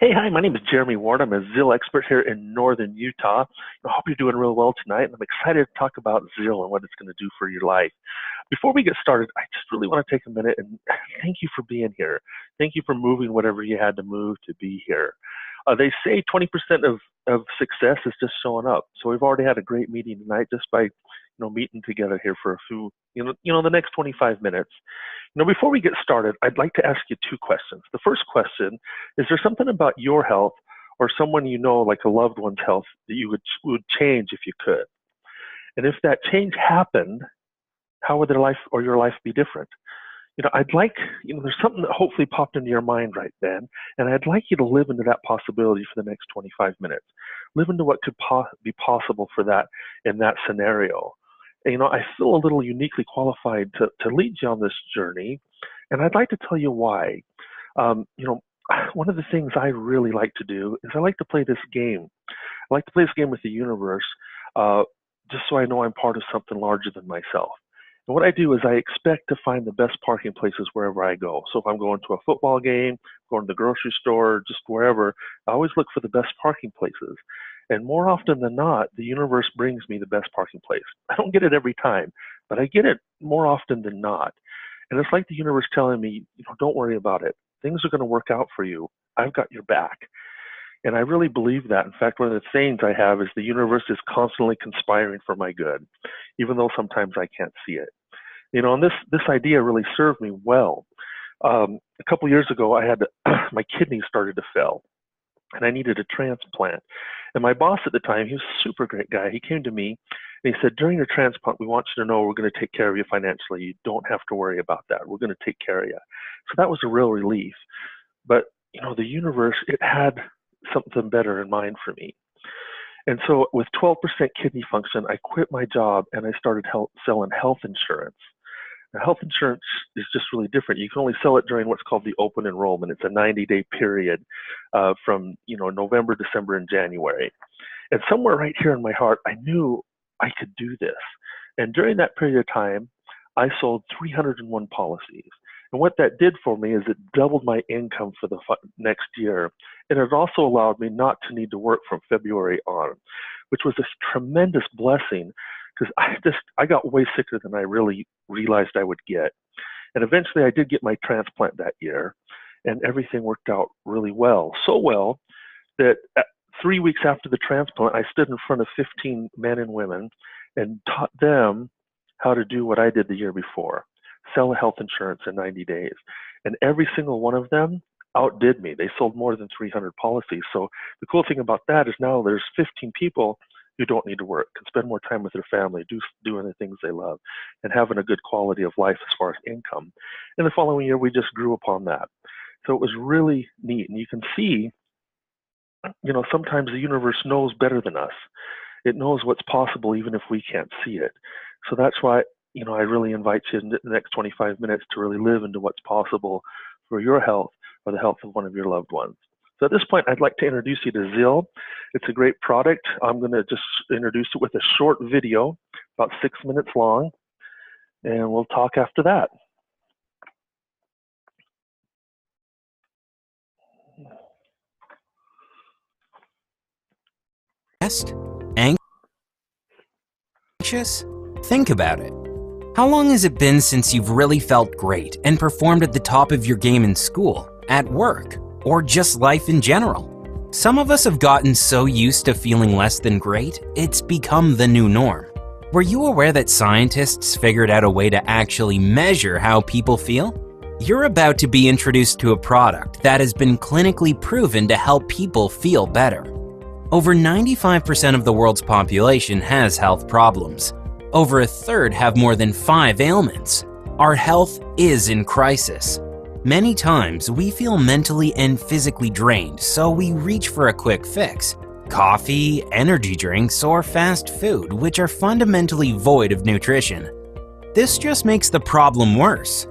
Hey, hi, my name is Jeremy Ward. I'm a Zeal expert here in northern Utah. I hope you're doing real well tonight, and I'm excited to talk about Zeal and what it's going to do for your life. Before we get started, I just really want to take a minute and thank you for being here. Thank you for moving whatever you had to move to be here. They say 20% of success is just showing up. So we've already had a great meeting tonight just by meeting together here for a few, the next 25 minutes. Before we get started, I'd like to ask you two questions. The first question, is there something about your health or someone like a loved one's health, that you would change if you could? And if that change happened, how would their life or your life be different? I'd like, there's something that hopefully popped into your mind right then, and I'd like you to live into that possibility for the next 25 minutes. Live into what could be possible for that in that scenario. And, I feel a little uniquely qualified to lead you on this journey, and I'd like to tell you why. You know, one of the things I really like to do is I like to play this game. I like to play this game with the universe, uh, just so I know I'm part of something larger than myself. And what I do is I expect to find the best parking places wherever I go. So if I'm going to a football game, going to the grocery store, just wherever, I always look for the best parking places. And more often than not, the universe brings me the best parking place. I don't get it every time, but I get it more often than not. And it's like the universe telling me, don't worry about it. Things are going to work out for you. I've got your back. And I really believe that. In fact, one of the sayings I have is the universe is constantly conspiring for my good, even though sometimes I can't see it. And this idea really served me well. A couple years ago, I had my kidneys started to fail, and I needed a transplant. And my boss at the time, he was a super great guy. He came to me and he said, during your transplant, we want you to know we're going to take care of you financially. You don't have to worry about that. We're going to take care of you. So that was a real relief. But, the universe, it had something better in mind for me. And so with 12% kidney function, I quit my job and I started selling health insurance. Now, health insurance is just really different. You can only sell it during what's called the open enrollment. It's a 90-day period from November, December, and January. And somewhere right here in my heart, I knew I could do this. And during that period of time, I sold 301 policies. And what that did for me is it doubled my income for the next year. And it also allowed me not to need to work from February on, which was a tremendous blessing because I got way sicker than I really realized I would get. And eventually I did get my transplant that year, and everything worked out really well. So well that 3 weeks after the transplant, I stood in front of 15 men and women and taught them how to do what I did the year before, sell a health insurance in 90 days. And every single one of them outdid me. They sold more than 300 policies. So the cool thing about that is now there's 15 people who don't need to work, can spend more time with their family, doing the things they love, and having a good quality of life as far as income. And the following year, we just grew upon that. So it was really neat. And you can see, sometimes the universe knows better than us. It knows what's possible even if we can't see it. So that's why, I really invite you in the next 25 minutes to really live into what's possible for your health or the health of one of your loved ones. So at this point, I'd like to introduce you to Zeal. It's a great product. I'm going to just introduce it with a short video, about 6 minutes long, and we'll talk after that. Anxious? Think about it. How long has it been since you've really felt great and performed at the top of your game in school, at work, or just life in general? Some of us have gotten so used to feeling less than great, it's become the new norm. Were you aware that scientists figured out a way to actually measure how people feel? You're about to be introduced to a product that has been clinically proven to help people feel better. Over 95% of the world's population has health problems. Over a third have more than 5 ailments. Our health is in crisis. Many times, we feel mentally and physically drained, so we reach for a quick fix. Coffee, energy drinks, or fast food, which are fundamentally void of nutrition. This just makes the problem worse.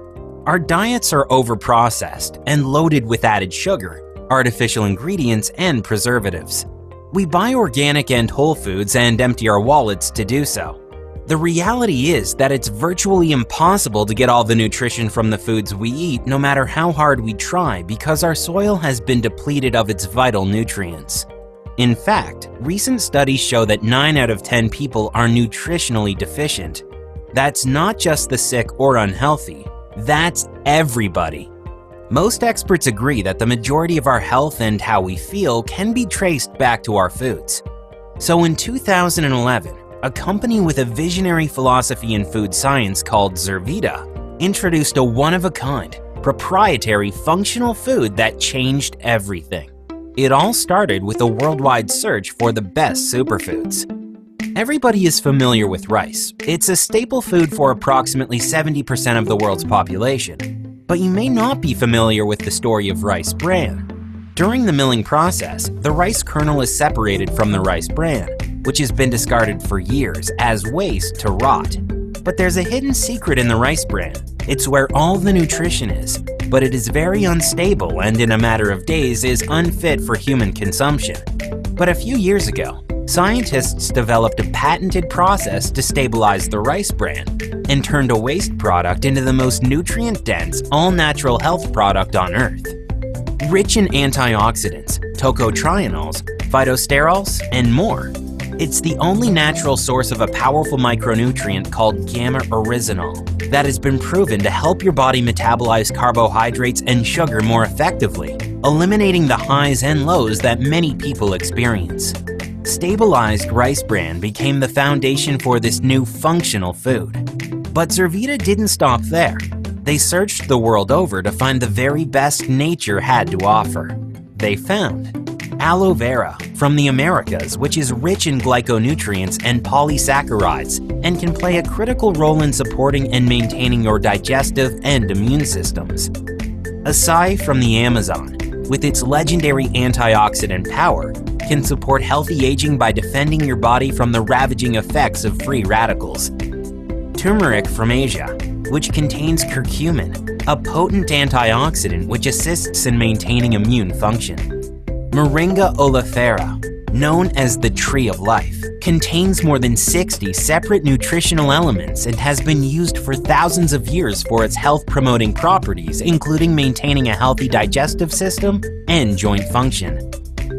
Our diets are overprocessed and loaded with added sugar, artificial ingredients, and preservatives. We buy organic and whole foods and empty our wallets to do so. The reality is that it's virtually impossible to get all the nutrition from the foods we eat no matter how hard we try because our soil has been depleted of its vital nutrients. In fact, recent studies show that 9 out of 10 people are nutritionally deficient. That's not just the sick or unhealthy, that's everybody. Most experts agree that the majority of our health and how we feel can be traced back to our foods. So in 2011, a company with a visionary philosophy in food science called Zervita introduced a one-of-a-kind, proprietary functional food that changed everything. It all started with a worldwide search for the best superfoods. Everybody is familiar with rice. It's a staple food for approximately 70% of the world's population. But you may not be familiar with the story of rice bran. During the milling process, the rice kernel is separated from the rice bran, which has been discarded for years as waste to rot. But there's a hidden secret in the rice bran. It's where all the nutrition is, but it is very unstable and in a matter of days is unfit for human consumption. But a few years ago, scientists developed a patented process to stabilize the rice bran and turned a waste product into the most nutrient-dense, all-natural health product on Earth. Rich in antioxidants, tocotrienols, phytosterols, and more, it's the only natural source of a powerful micronutrient called gamma-oryzanol that has been proven to help your body metabolize carbohydrates and sugar more effectively, eliminating the highs and lows that many people experience. Stabilized rice bran became the foundation for this new functional food. But Zervita didn't stop there. They searched the world over to find the very best nature had to offer. They found aloe vera from the Americas, which is rich in glyconutrients and polysaccharides and can play a critical role in supporting and maintaining your digestive and immune systems. Acai from the Amazon, with its legendary antioxidant power, can support healthy aging by defending your body from the ravaging effects of free radicals. Turmeric from Asia, which contains curcumin, a potent antioxidant which assists in maintaining immune function. Moringa oleifera, known as the Tree of Life, contains more than 60 separate nutritional elements and has been used for thousands of years for its health-promoting properties, including maintaining a healthy digestive system and joint function.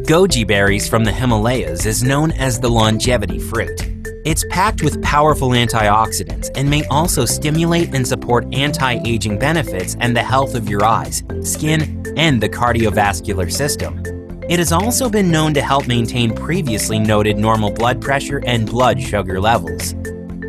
Goji berries from the Himalayas is known as the longevity fruit. It's packed with powerful antioxidants and may also stimulate and support anti-aging benefits and the health of your eyes, skin, and the cardiovascular system. It has also been known to help maintain previously noted normal blood pressure and blood sugar levels.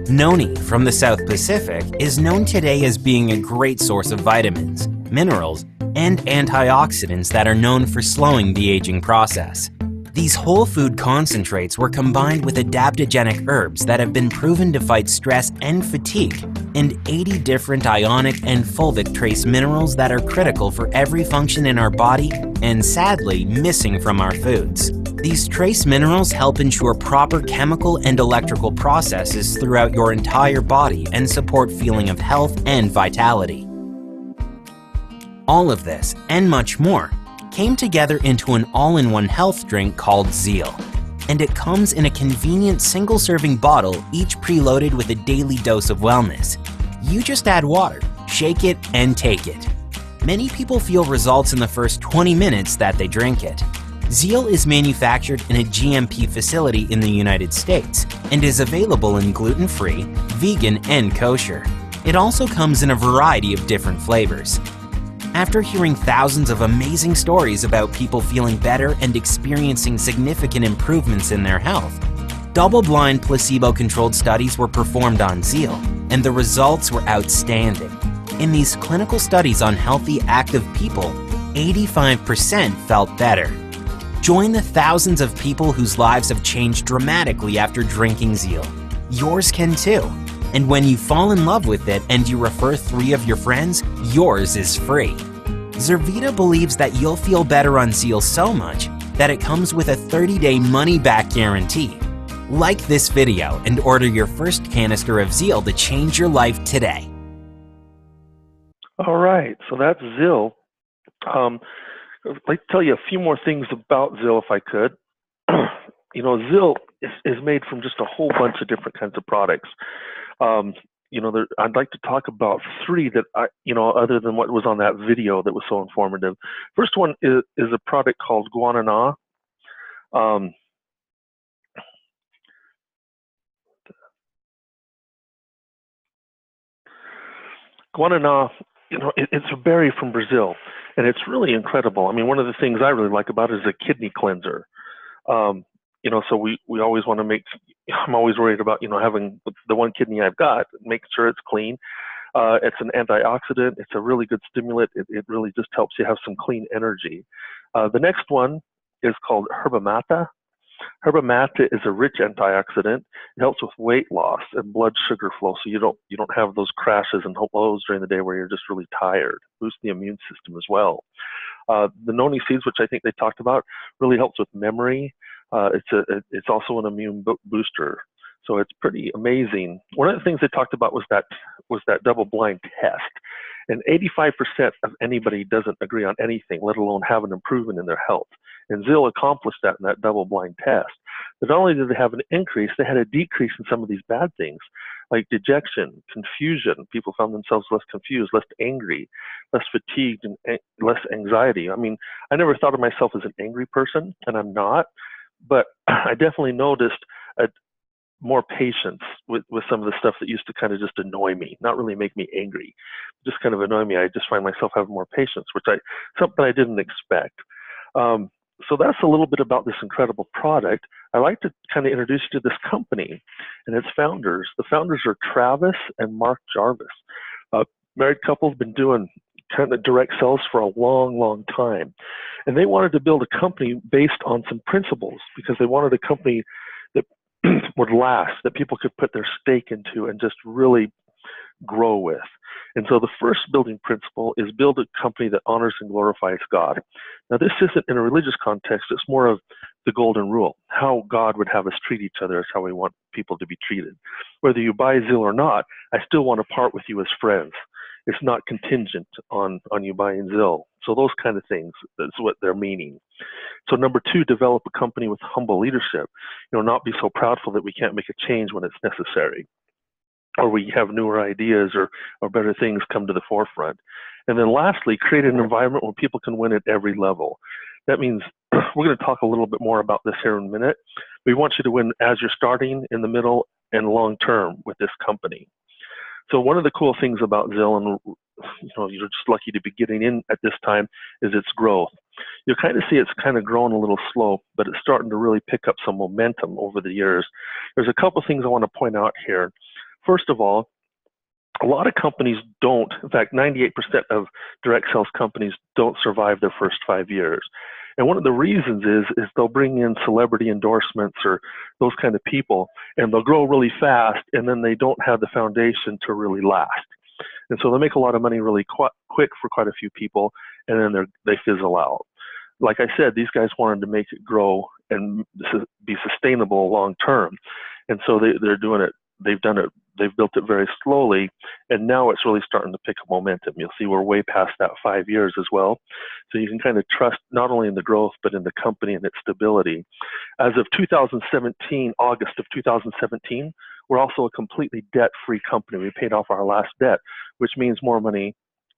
Noni from the South Pacific is known today as being a great source of vitamins, minerals, and antioxidants that are known for slowing the aging process. These whole food concentrates were combined with adaptogenic herbs that have been proven to fight stress and fatigue, and 80 different ionic and fulvic trace minerals that are critical for every function in our body and sadly missing from our foods. These trace minerals help ensure proper chemical and electrical processes throughout your entire body and support feeling of health and vitality. All of this, and much more, came together into an all-in-one health drink called Zeal. And it comes in a convenient single-serving bottle, each preloaded with a daily dose of wellness. You just add water, shake it, and take it. Many people feel results in the first 20 minutes that they drink it. Zeal is manufactured in a GMP facility in the United States and is available in gluten-free, vegan, and kosher. It also comes in a variety of different flavors. After hearing thousands of amazing stories about people feeling better and experiencing significant improvements in their health, double-blind placebo-controlled studies were performed on Zeal, and the results were outstanding. In these clinical studies on healthy, active people, 85% felt better. Join the thousands of people whose lives have changed dramatically after drinking Zeal. Yours can too. And when you fall in love with it and you refer 3 of your friends, yours is free. Zervita believes that you'll feel better on Zeal so much that it comes with a 30-day money-back guarantee. Like this video and order your first canister of Zeal to change your life today. All right, so that's Zeal. I'd like to tell you a few more things about Zeal if I could. Zeal is made from just a whole bunch of different kinds of products. I'd like to talk about 3 that other than what was on that video that was so informative. First one is a product called Guanana. Guanana, it's a berry from Brazil, and it's really incredible. I mean, one of the things I really like about it is a kidney cleanser. So we always want to make, I'm always worried about, having the one kidney I've got, make sure it's clean. It's an antioxidant. It's a really good stimulant. It really just helps you have some clean energy. The next one is called Herba Mata. Herba Mata is a rich antioxidant. It helps with weight loss and blood sugar flow, so you don't have those crashes and lows during the day where you're just really tired. Boosts the immune system as well. The noni seeds, which I think they talked about, really helps with memory. It's also an immune booster. So it's pretty amazing. One of the things they talked about was that double-blind test. And 85% of anybody doesn't agree on anything, let alone have an improvement in their health. And Zeal accomplished that in that double-blind test. But not only did they have an increase, they had a decrease in some of these bad things, like dejection, confusion. People found themselves less confused, less angry, less fatigued, and less anxiety. I mean, I never thought of myself as an angry person, and I'm not, but I definitely noticed more patience with some of the stuff that used to kind of just annoy me, not really make me angry, just kind of annoy me. I just find myself having more patience, something I didn't expect. So that's a little bit about this incredible product. I like to kind of introduce you to this company and its founders. The founders are Travis and Mark Jarvis. Married couple have been doing kind of direct sales for a long, long time. And they wanted to build a company based on some principles because they wanted a company that would last, that people could put their stake into and just really grow with. And so the first building principle is build a company that honors and glorifies God. Now, this isn't in a religious context. It's more of the golden rule. How God would have us treat each other is how we want people to be treated. Whether you buy Zeal or not, I still want to part with you as friends. It's not contingent on you buying Zeal. So those kind of things, that's what they're meaning. So number two, develop a company with humble leadership. Not be so proudful that we can't make a change when it's necessary, or we have newer ideas or better things come to the forefront. And then lastly, create an environment where people can win at every level. That means we're going to talk a little bit more about this here in a minute. We want you to win as you're starting, in the middle, and long term with this company. So one of the cool things about Zeal, and you're just lucky to be getting in at this time, is its growth. You'll kind of see it's kind of growing a little slow, but it's starting to really pick up some momentum over the years. There's a couple things I want to point out here. First of all, a lot of companies don't, in fact, 98% of direct sales companies don't survive their first 5 years. And one of the reasons is they'll bring in celebrity endorsements or those kind of people, and they'll grow really fast, and then they don't have the foundation to really last. And so they make a lot of money really quick for quite a few people, and then they fizzle out. Like I said, these guys wanted to make it grow and be sustainable long term. And so they're doing it. They've done it. They've built it very slowly, and now it's really starting to pick up momentum. You'll see we're way past that 5 years as well. So you can kind of trust not only in the growth, but in the company and its stability. As of 2017, August of 2017, we're also a completely debt-free company. We paid off our last debt, which means more money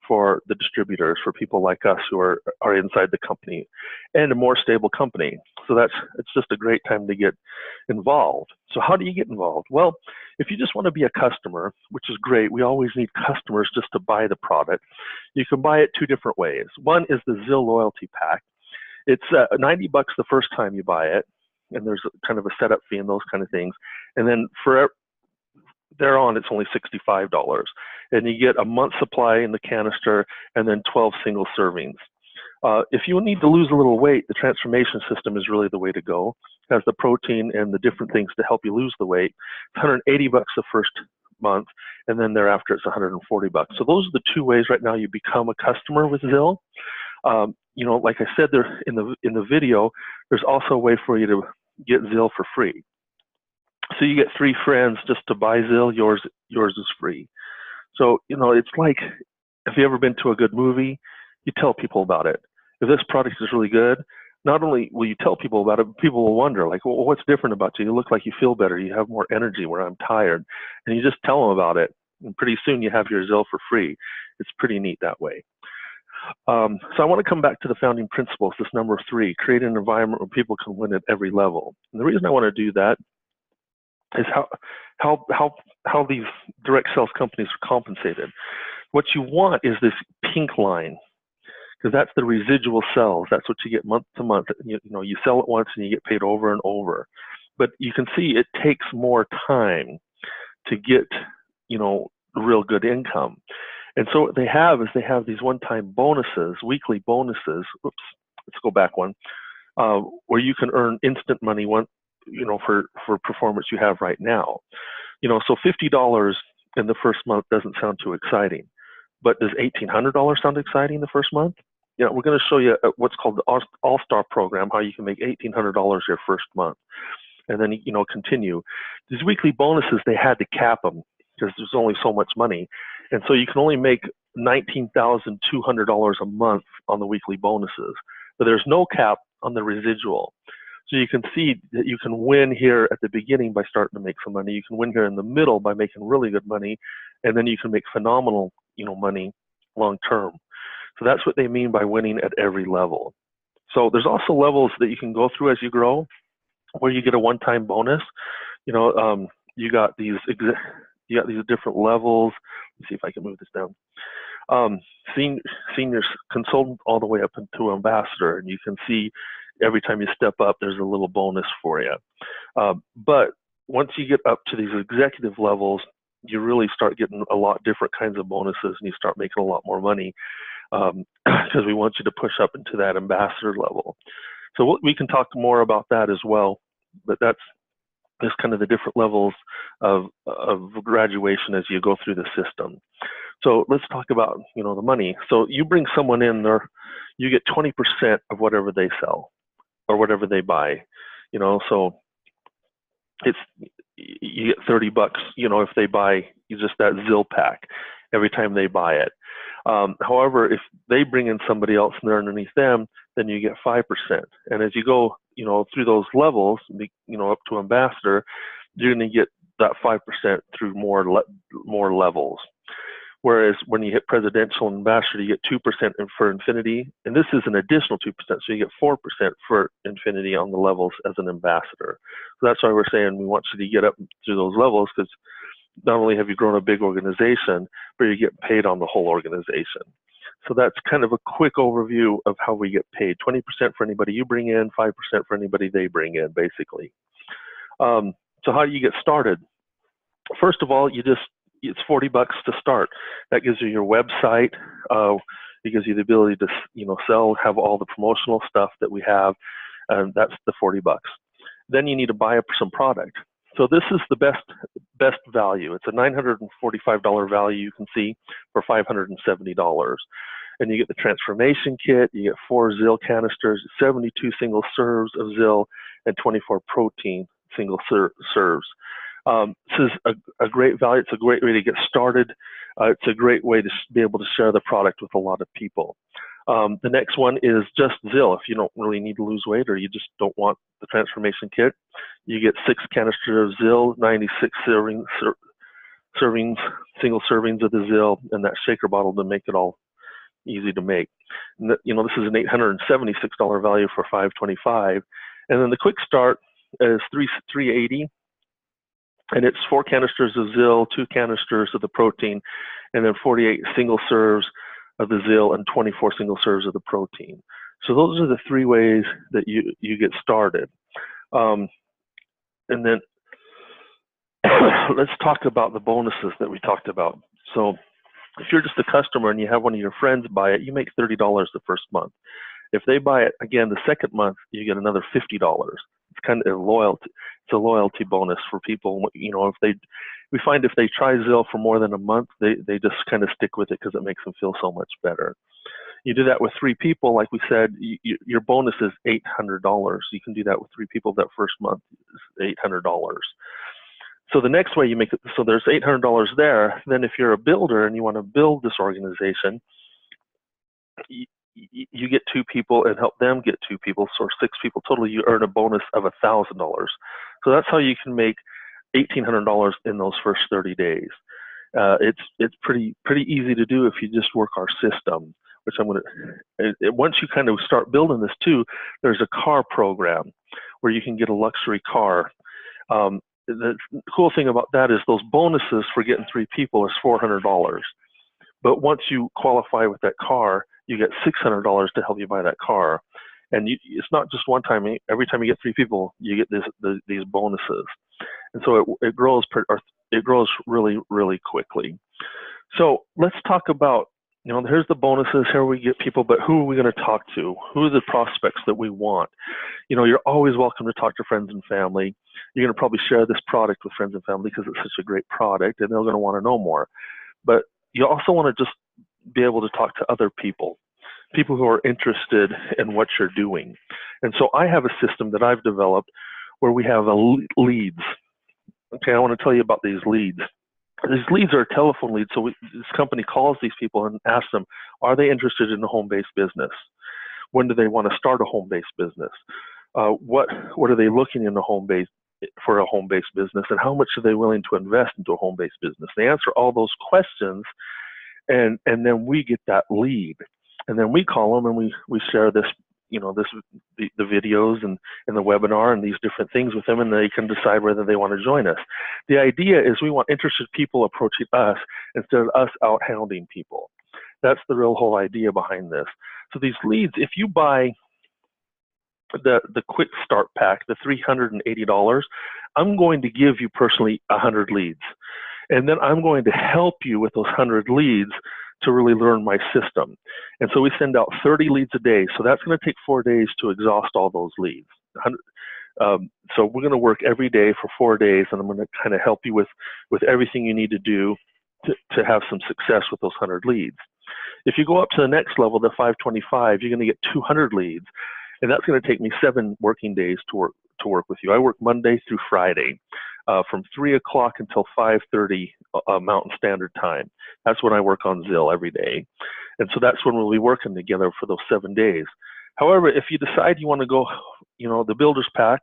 for the distributors, for people like us who are inside the company, and a more stable company. So it's just a great time to get involved. So how do you get involved? Well, if you just want to be a customer, which is great, we always need customers just to buy the product. You can buy it two different ways. One is the Zeal Loyalty Pack. It's $90 the first time you buy it, and there's kind of a setup fee and those kind of things. And then for thereon, it's only $65. And you get a month supply in the canister and then 12 single servings. If you need to lose a little weight, the transformation system is really the way to go. It has the protein and the different things to help you lose the weight. It's $180 the first month, and then thereafter it's $140. So those are the two ways right now you become a customer with Zeal. Like I said there in the video, there's also a way for you to get Zeal for free. So you get 3 friends just to buy Zeal. Yours is free. So it's like, if you ever been to a good movie, you tell people about it. If this product is really good, not only will you tell people about it, but people will wonder, like, well, what's different about you? You look like you feel better. You have more energy where I'm tired. And you just tell them about it. And pretty soon you have your Zeal for free. It's pretty neat that way. So I want to come back to the founding principles, this number 3, create an environment where people can win at every level. And the reason I want to do that is how these direct sales companies are compensated. What you want is this pink line, because that's the residual sales. That's what you get month to month. You sell it once and you get paid over and over. But you can see it takes more time to get, real good income. And so what they have is these one-time bonuses, weekly bonuses. Oops, let's go back one, where you can earn instant money for performance you have right now. So $50 in the first month doesn't sound too exciting, but does $1,800 sound exciting the first month? We're going to show you what's called the All-Star program, how you can make $1,800 your first month. and then, continue. These weekly bonuses, they had to cap them because there's only so much money. And so you can only make $19,200 a month on the weekly bonuses, but there's no cap on the residual. So you can see that you can win here at the beginning by starting to make some money. You can win here in the middle by making really good money, and then you can make phenomenal, money long term. So that's what they mean by winning at every level. So there's also levels that you can go through as you grow, where you get a one-time bonus. You got these different levels. Let's see if I can move this down. Senior consultant all the way up into ambassador, and you can see every time you step up, there's a little bonus for you. But once you get up to these executive levels, you really start getting a lot different kinds of bonuses, and you start making a lot more money because we want you to push up into that ambassador level. So we can talk more about that as well, but that's kind of the different levels of graduation as you go through the system. So let's talk about, the money. So you bring someone in there, you get 20% of whatever they sell or whatever they buy, so you get $30, if they buy just that Zeal pack every time they buy it. However, if they bring in somebody else and they're underneath them, then you get 5%. And as you go, through those levels, up to ambassador, you're going to get that 5% through more levels. Whereas when you hit presidential and ambassador, you get 2% for infinity, and this is an additional 2%, so you get 4% for infinity on the levels as an ambassador. So that's why we're saying we want you to get up through those levels, because not only have you grown a big organization, but you get paid on the whole organization. So that's kind of a quick overview of how we get paid. 20% for anybody you bring in, 5% for anybody they bring in, basically. So how do you get started? First of all, it's $40 to start. That gives you your website. It gives you the ability to, sell, have all the promotional stuff that we have, and that's the $40. Then you need to buy up some product. So this is the best value. It's a $945 value you can see for $570. And you get the transformation kit, you get 4 Zeal canisters, 72 single serves of Zeal, and 24 protein single serves. This is a great value. It's a great way to get started. It's a great way to be able to share the product with a lot of people. The next one is just Zeal. If you don't really need to lose weight, or you just don't want the transformation kit, you get 6 canisters of Zeal, 96 servings, single servings of the Zeal, and that shaker bottle to make it all easy to make. And this is an $876 value for $525, and then the quick start is $380. And it's 4 canisters of Zeal, 2 canisters of the protein, and then 48 single serves of the Zeal and 24 single serves of the protein. So those are the 3 ways that you get started. And then let's talk about the bonuses that we talked about. So if you're just a customer and you have one of your friends buy it, you make $30 the first month. If they buy it again the second month, you get another $50. It's kind of a loyalty. It's a loyalty bonus for people. We find if they try Zeal for more than a month, they just kind of stick with it because it makes them feel so much better. You do that with 3 people, like we said, your bonus is $800. You can do that with 3 people. That first month is $800. So the next way you make it, so there's $800 there. Then if you're a builder and you want to build this organization, you get 2 people and help them get 2 people, so 6 people total. You earn a bonus of $1,000. So that's how you can make $1,800 in those first 30 days. It's pretty easy to do if you just work our system, which I'm going to. Once you kind of start building this too, there's a car program where you can get a luxury car. The cool thing about that is those bonuses for getting 3 people is $400. But once you qualify with that car, you get $600 to help you buy that car. And it's not just one time. Every time you get 3 people, you get these bonuses. And so it grows really, really quickly. So let's talk about, here's the bonuses, here we get people, but who are we going to talk to? Who are the prospects that we want? You're always welcome to talk to friends and family. You're going to probably share this product with friends and family because it's such a great product, and they're going to want to know more. But you also want to just be able to talk to other people who are interested in what you're doing. And so I have a system that I've developed where we have leads. Okay, I want to tell you about these leads. These leads are telephone leads, so this company calls these people and asks them, are they interested in a home-based business? When do they want to start a home-based business? What are they looking in for a home-based business, and how much are they willing to invest into a home-based business? They answer all those questions, and then we get that lead, and then we call them and we share this, the videos and the webinar and these different things with them, and they can decide whether they want to join us. The idea is we want interested people approaching us instead of us out hounding people. That's the real whole idea behind this. So these leads, if you buy the quick start pack, the $380, I'm going to give you personally 100 leads. And then I'm going to help you with those 100 leads to really learn my system. And so we send out 30 leads a day. So that's going to take 4 days to exhaust all those leads. So we're going to work every day for 4 days, and I'm going to kind of help you with everything you need to do to have some success with those 100 leads. If you go up to the next level, the 525, you're going to get 200 leads. And that's going to take me 7 working days to work with you. I work Monday through Friday from 3 o'clock until 5:30 Mountain Standard Time. That's when I work on Zeal every day. And so that's when we'll be working together for those 7 days. However, if you decide you want to go, the Builder's Pack,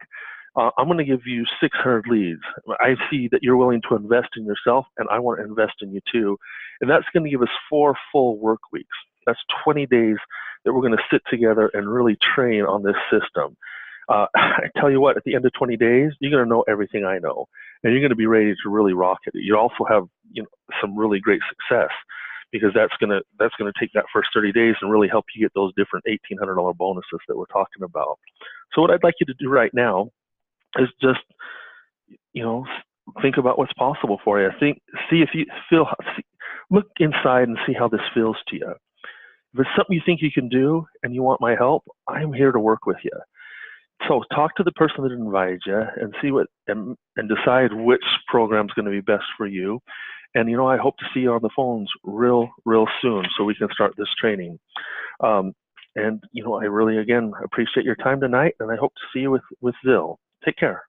I'm going to give you 600 leads. I see that you're willing to invest in yourself, and I want to invest in you too. And that's going to give us 4 full work weeks. That's 20 days that we're going to sit together and really train on this system. I tell you what, at the end of 20 days, you're going to know everything I know, and you're going to be ready to really rock it. You also have some really great success, because that's going to take that first 30 days and really help you get those different $1,800 bonuses that we're talking about. So what I'd like you to do right now is just think about what's possible for you. See if you look inside and see how this feels to you. If it's something you think you can do and you want my help, I'm here to work with you. So talk to the person that invited you and see and decide which program is going to be best for you. And I hope to see you on the phones real soon so we can start this training. And I really, again, appreciate your time tonight, and I hope to see you with Zeal. Take care.